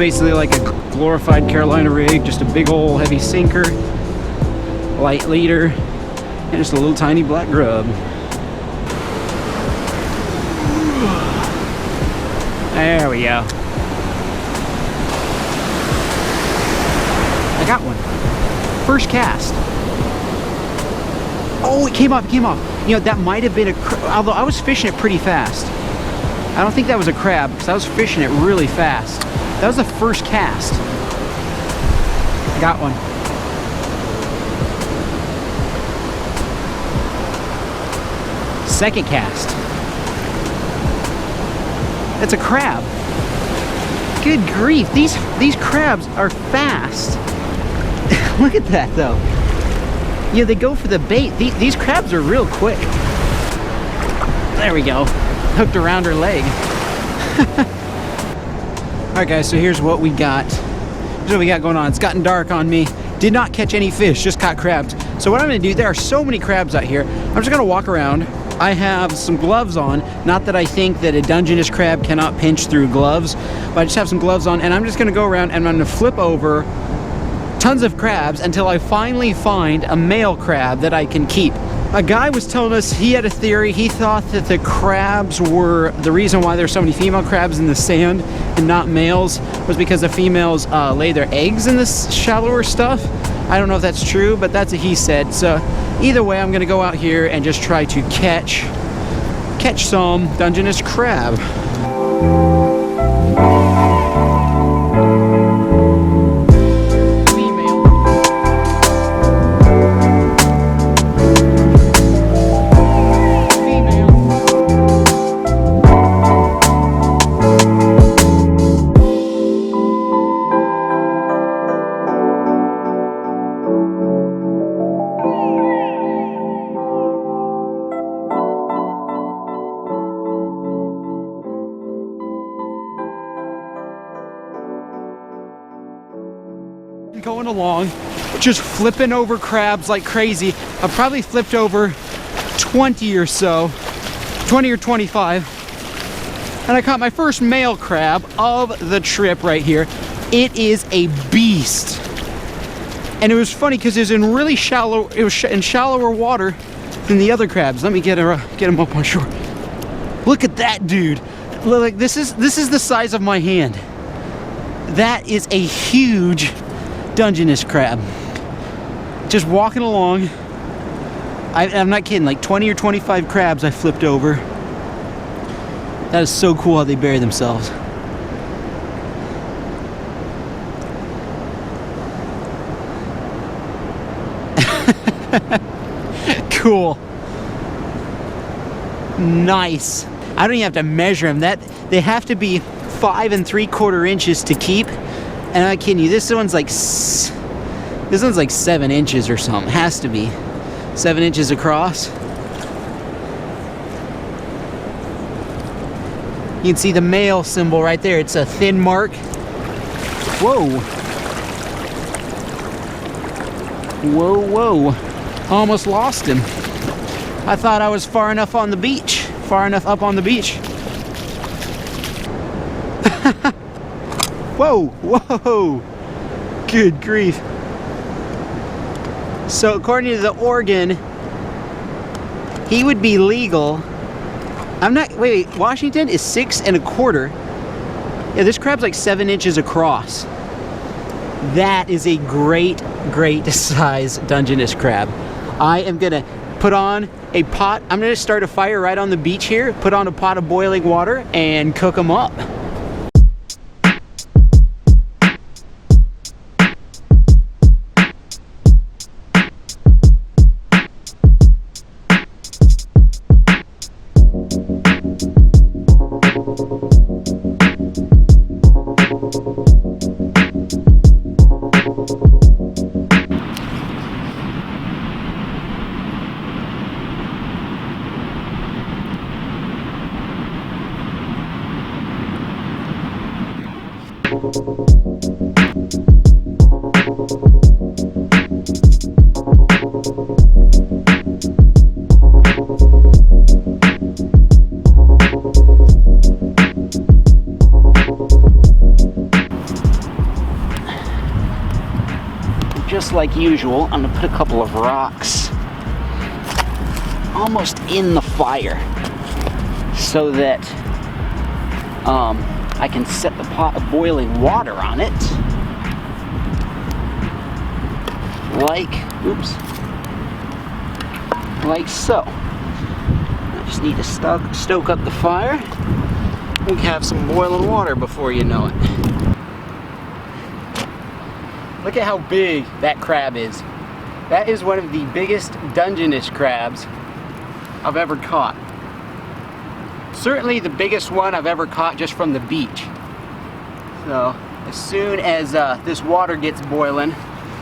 basically like a glorified Carolina rig, just a big old heavy sinker, light leader, and just a little tiny black grub. There we go. I got one. First cast. Oh, it came off, it came off. You know, that might have been a crab, although I was fishing it pretty fast. I don't think that was a crab, because I was fishing it really fast. That was the first cast. I got one. Second cast. It's a crab. Good grief, these crabs are fast. Look at that though. Yeah, they go for the bait. These crabs are real quick. There we go. Hooked around her leg. Alright guys, so here's what we got. Here's what we got going on. It's gotten dark on me. Did not catch any fish, just caught crabs. So what I'm going to do, there are so many crabs out here. I'm just going to walk around. I have some gloves on. Not that I think that a Dungeness crab cannot pinch through gloves, but I just have some gloves on, and I'm just going to go around and I'm going to flip over tons of crabs until I finally find a male crab that I can keep. A guy was telling us he had a theory. He thought that the crabs were, the reason why there's so many female crabs in the sand and not males was because the females lay their eggs in this shallower stuff. I don't know if that's true, but that's what he said. So either way, I'm gonna go out here and just try to catch some Dungeness crab. Going along, just flipping over crabs like crazy. I've probably flipped over 20 or so, 20 or 25, and I caught my first male crab of the trip right here. It is a beast, and it was funny because it was in really shallow, it was in shallower water than the other crabs. Let me get him up on shore. Look at that dude. Like this is the size of my hand. That is a huge Dungeness crab. Just walking along. I'm not kidding, like 20 or 25 crabs I flipped over. That is so cool how they bury themselves. Cool. Nice. I don't even have to measure them. They have to be 5 3/4 inches to keep. And I'm not kidding you, this one's like 7 inches or something. Has to be 7 inches across. You can see the male symbol right there. It's a thin mark. Whoa. Whoa, whoa. Almost lost him. I thought I was far enough on the beach. Far enough up on the beach. Whoa, whoa, good grief. So according to the Oregon, he would be legal. Wait, Washington is 6 1/4. Yeah, this crab's like 7 inches across. That is a great size Dungeness crab. I am gonna put on a pot. I'm gonna start a fire right on the beach here, put on a pot of boiling water and cook them up. just like usual, I'm gonna put a couple of rocks almost in the fire so that I can set the pot of boiling water on it. Like so. I just need to stoke up the fire. We have some boiling water before you know it. Look at how big that crab is. That is one of the biggest dungeness crabs I've ever caught. Certainly the biggest one I've ever caught just from the beach. So as soon as this water gets boiling,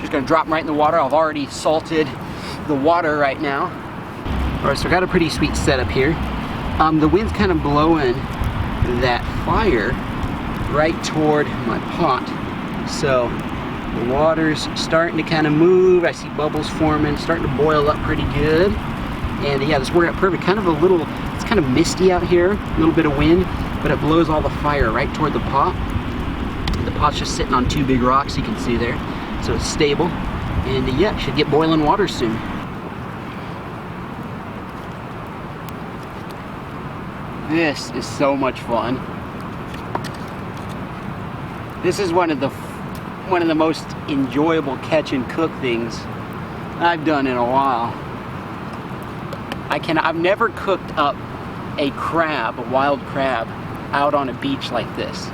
just gonna drop them right in the water. I've already salted the water right now. All right, so I got a pretty sweet setup here. The wind's kind of blowing that fire right toward my pot. So the water's starting to kind of move. I see bubbles forming, starting to boil up pretty good. And yeah, this worked out perfect. It's kind of misty out here, a little bit of wind, but it blows all the fire right toward the pot. The pot's just sitting on two big rocks you can see there. So it's stable. And yeah, should get boiling water soon. This is so much fun. This is one of the most enjoyable catch and cook things I've done in a while. I've never cooked up a wild crab, out on a beach like this.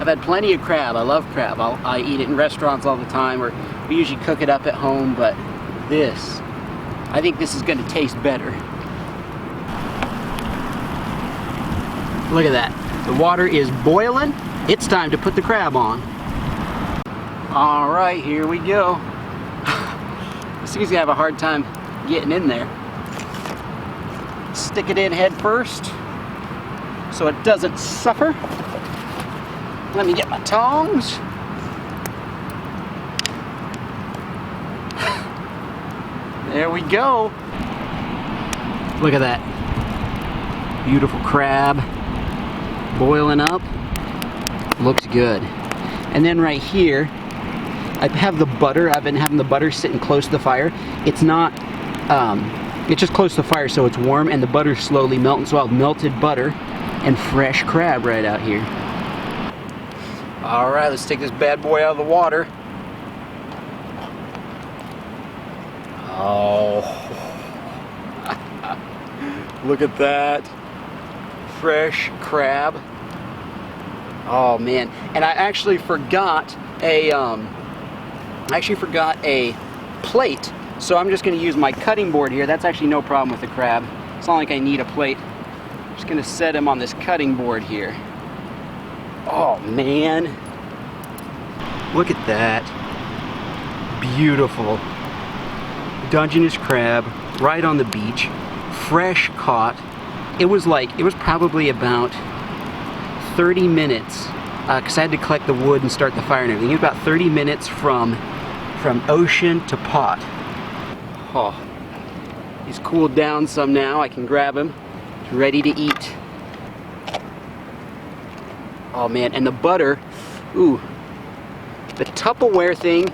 I've had plenty of crab. I love crab. I eat it in restaurants all the time, or we usually cook it up at home, but I think this is going to taste better. Look at that. The water is boiling. It's time to put the crab on. All right, here we go. This thing's gonna have a hard time getting in there. Stick it in head first so it doesn't suffer. Let me get my tongs. There we go. Look at that. Beautiful crab. Boiling up. Looks good. And then right here, I have the butter. I've been having the butter sitting close to the fire. It's not, it's just close to the fire so it's warm and the butter's slowly melting. So I've melted butter and fresh crab right out here. All right, let's take this bad boy out of the water. Oh, look at that. Fresh crab. Oh man, and I actually forgot a plate, so I'm just going to use my cutting board here. That's actually no problem with the crab. It's not like I need a plate. I'm just going to set him on this cutting board here. Oh man, look at that. Beautiful Dungeness crab right on the beach, fresh caught. It was probably about 30 minutes, because I had to collect the wood and start the fire and everything. It was about 30 minutes from ocean to pot. Oh, he's cooled down some now. I can grab him. He's ready to eat. Oh man, and the butter, ooh, the Tupperware thing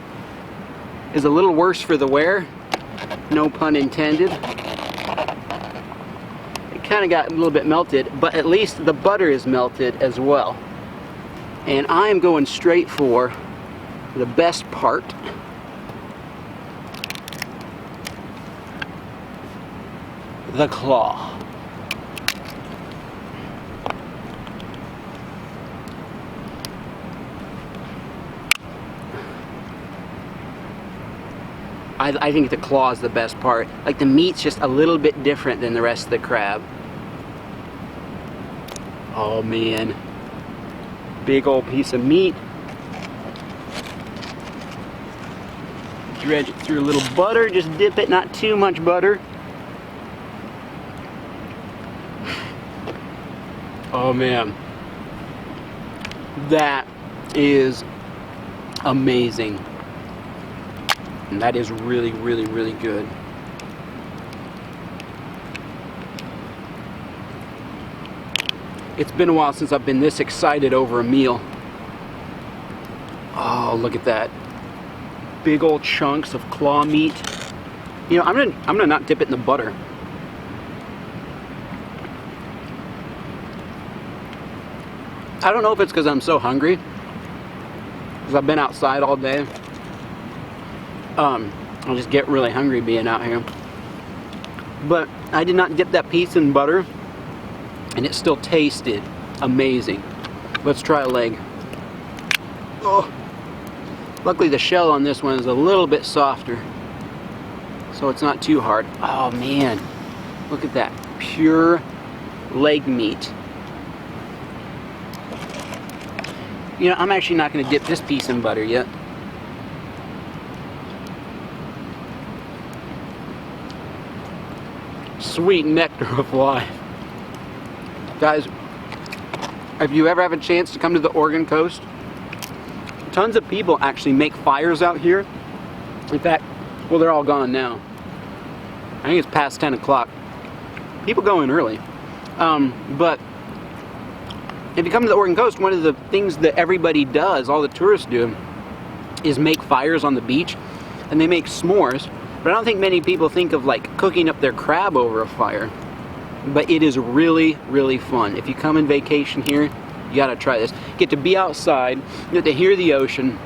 is a little worse for the wear. No pun intended. Kind of got a little bit melted, but at least the butter is melted as well. And I am going straight for the best part. The claw. I think the claw is the best part. Like the meat's just a little bit different than the rest of the crab. Oh man. Big old piece of meat. Dredge it through a little butter, just dip it, not too much butter. Oh man. That is amazing. And that is really, really, really good. It's been a while since I've been this excited over a meal. Oh, look at that. big old chunks of claw meat. You know, I'm gonna not dip it in the butter. I don't know if it's because I'm so hungry, because I've been outside all day. I'll just get really hungry being out here. But I did not dip that piece in butter, and it still tasted amazing. Let's try a leg. Oh, luckily the shell on this one is a little bit softer, so it's not too hard. Oh man, look at that pure leg meat. You know, I'm actually not going to dip this piece in butter yet. Sweet nectar of life. Guys, if you ever have a chance to come to the Oregon coast, tons of people actually make fires out here. In fact, well, they're all gone now. I think it's past 10 o'clock. People go in early. But if you come to the Oregon coast, one of the things that everybody does, all the tourists do, is make fires on the beach, and they make s'mores. But I don't think many people think of like cooking up their crab over a fire. But it is really, really fun. If you come on vacation here, you gotta try this. You get to be outside, you get to hear the ocean.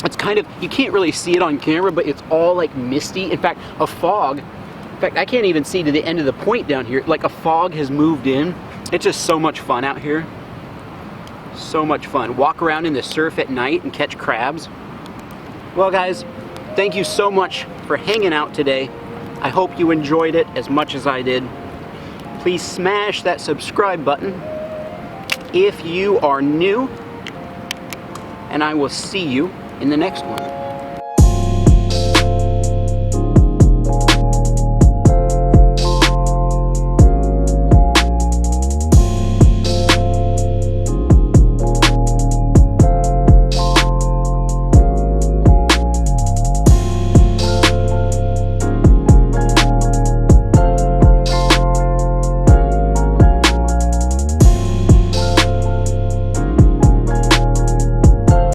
It's kind of, you can't really see it on camera, but it's all like misty. In fact, a fog. In fact, I can't even see to the end of the point down here. Like a fog has moved in. It's just so much fun out here. So much fun. Walk around in the surf at night and catch crabs. Well guys, thank you so much for hanging out today. I hope you enjoyed it as much as I did. Please smash that subscribe button if you are new, and I will see you in the next one.